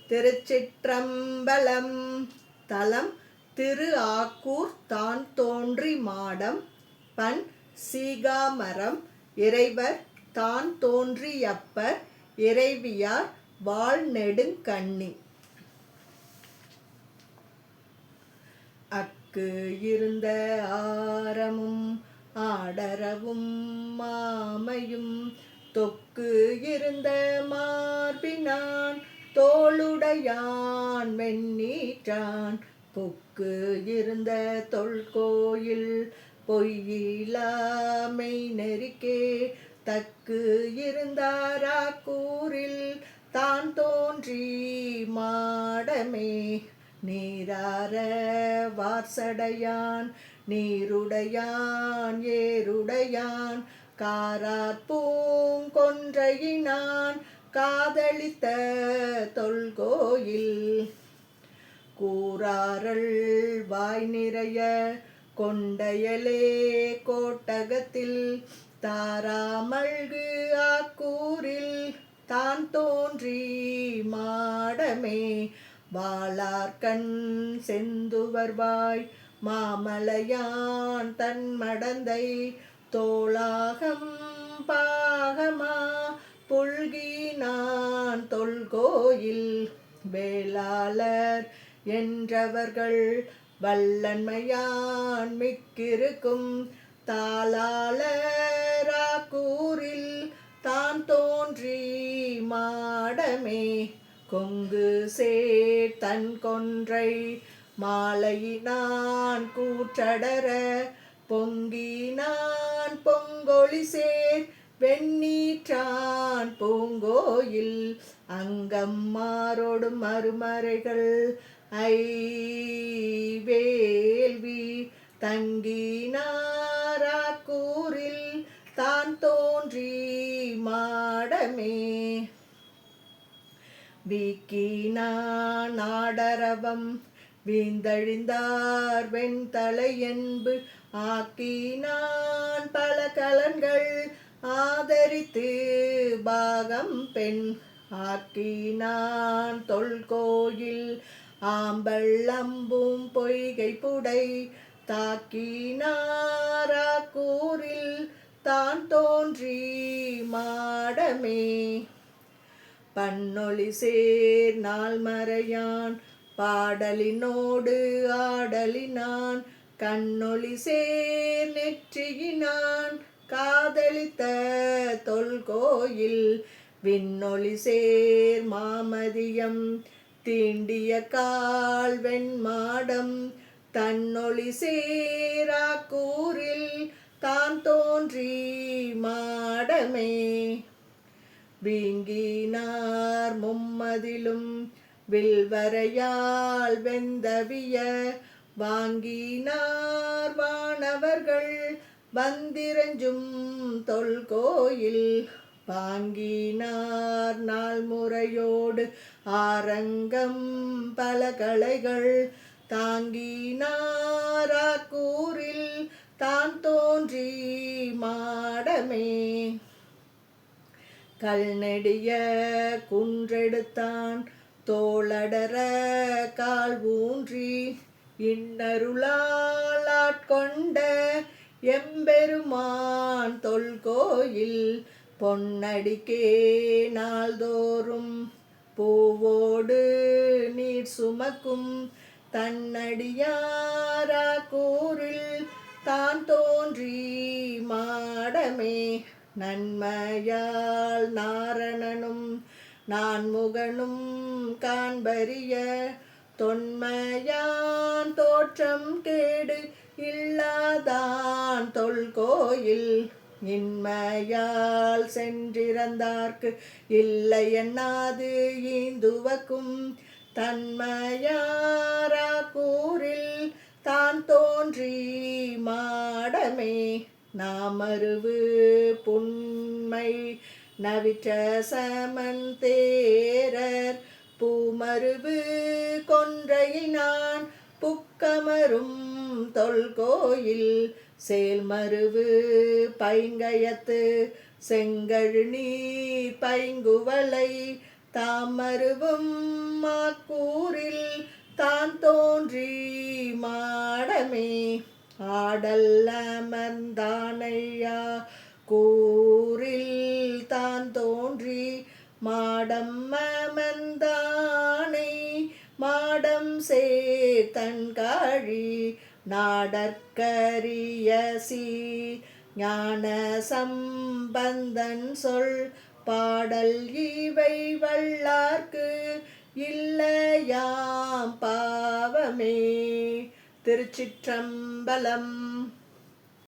திருச்சிற்றம்பலம். தலம் திரு ஆக்கூர் தான் தோன்றி மாடம். பண் சீகாமரம். இறைவர் தான் தோன்றியப்பர். இறைவியார் வாழ்நெடுங்கண்ணி. அக்கு இருந்த ஆரமும் ஆடரவும் மாமையும் தொக்கு இருந்த மார்பினான் தோளுடையான் வெண்ணீற்றான் பொக்கு இருந்த தொல்கோயில் பொய்யிலாமை நெறிக்கே தக்கு இருந்தாராக்கூரில் தான் தோன்றி மாடமே. நீரார வார்சடையான் நீருடையான் ஏருடையான் காரார் பூங்கொன்றையினான் காதலித்த தொல்கோயில் கூறாரள் வாய் நிறைய கொண்டையலே கோட்டகத்தில் தாராமல்கு ஆக்கூரில் தான் தோன்றி மாடமே. வாளார்கண் செந்துவர்வாய் மாமலையான் தன் மடந்தை தோளாகம் பாகமா புல்கினான் தொல்கோயில் வேளாளர் என்றவர்கள் வல்லன்மையான் மிக்கிருக்கும் தாளாளராக்கூரில் தான் தோன்றி மாடமே. கொங்கு சேர் தன் கொன்றை மாலையினான் கூற்றடர பொங்கினான் பொங்கொழி சேர் வெண்ணீற்றான் பூங்கோயில் அங்கம் மாறோடு மறுமறைகள் ஐவேல்வி தங்கினாராக்கூரில் தான் தோன்றி மாடமே. வீக்கினான் ஆடரவம் வீந்தழிந்தார் வெண்தலையன்பு ஆக்கினான் பல கலன்கள் ஆதரித்து பாகம் பெண் ஆக்கினான் தொல்கோயில் ஆம்பல் அம்பும் பொய்கை புடை தாக்கினாராக்கூரில் தான் தோன்றி மாடமே. பன்னொழி சேர் நாள்மறையான் பாடலினோடு ஆடலினான் கண்ணொளி சேர் நெற்றியினான் காதலித்த தொல்கோயில் விண்ணொளி சேர் மாமதியம் தீண்டிய கால் வெண்மாடம் தன்னொளி சேராக்கூரில் தான் தோன்றி மாடமே. வீங்கினார் மும்மதிலும் வில்வரையால் வெந்தவிய வாங்கினார் வானவர்கள் வந்திரஞ்சும் தொல்கோயில் பாங்கினார் நாள் முறையோடு ஆரங்கம் பல கலைகள் தாங்கினாராக்கூரில் தான் தோன்றி மாடமே. கல்நெடிய குன்றெடுத்தான் தோளடர கால் ஊன்றி இன்னருளால் ஆட்கொண்ட எம்பெருமான் தொல்கோயில் பொன்னடிக்கே நாள்தோறும் பூவோடு நீர் சுமக்கும் தன்னடியாராக்கூரில் தான் தோன்றி மாடமே. நன்மையால் நாரணனும் நான்முகனும் காண்பரிய தொன்மையான் தோற்றம் கேடு இல்லாதான் தொல்கோயில் இன்மையால் சென்றிறந்தார்க்கு இல்லை என்னாது ஈந்துவக்கும் தன்மையாராக்கூரில் தான் தோன்றி மாடமே. நாமருவு புன்மை நவிற்ற சமன் தேரர் பூமருவு கொன்றையினான் புக்கமரும் தொல்கோயில் சேல்மருவு பைங்கயத்து செங்கழு நீர் பைங்குவளை தாமருவும் மாக்கூரில் தான் தோன்றி மாடமே ஆடல் அமர்ந்தானையா கூரில் தான் தோன்றி மாடம் அமர்ந்தானை மாடம் சேத்தன்காழி நாடற்கரியசி ஞான சம்பந்தன் சொல் பாடல் இவை வல்லார்க்கு இல்லையாம் பாவமே. திருச்சிற்றம்பலம்.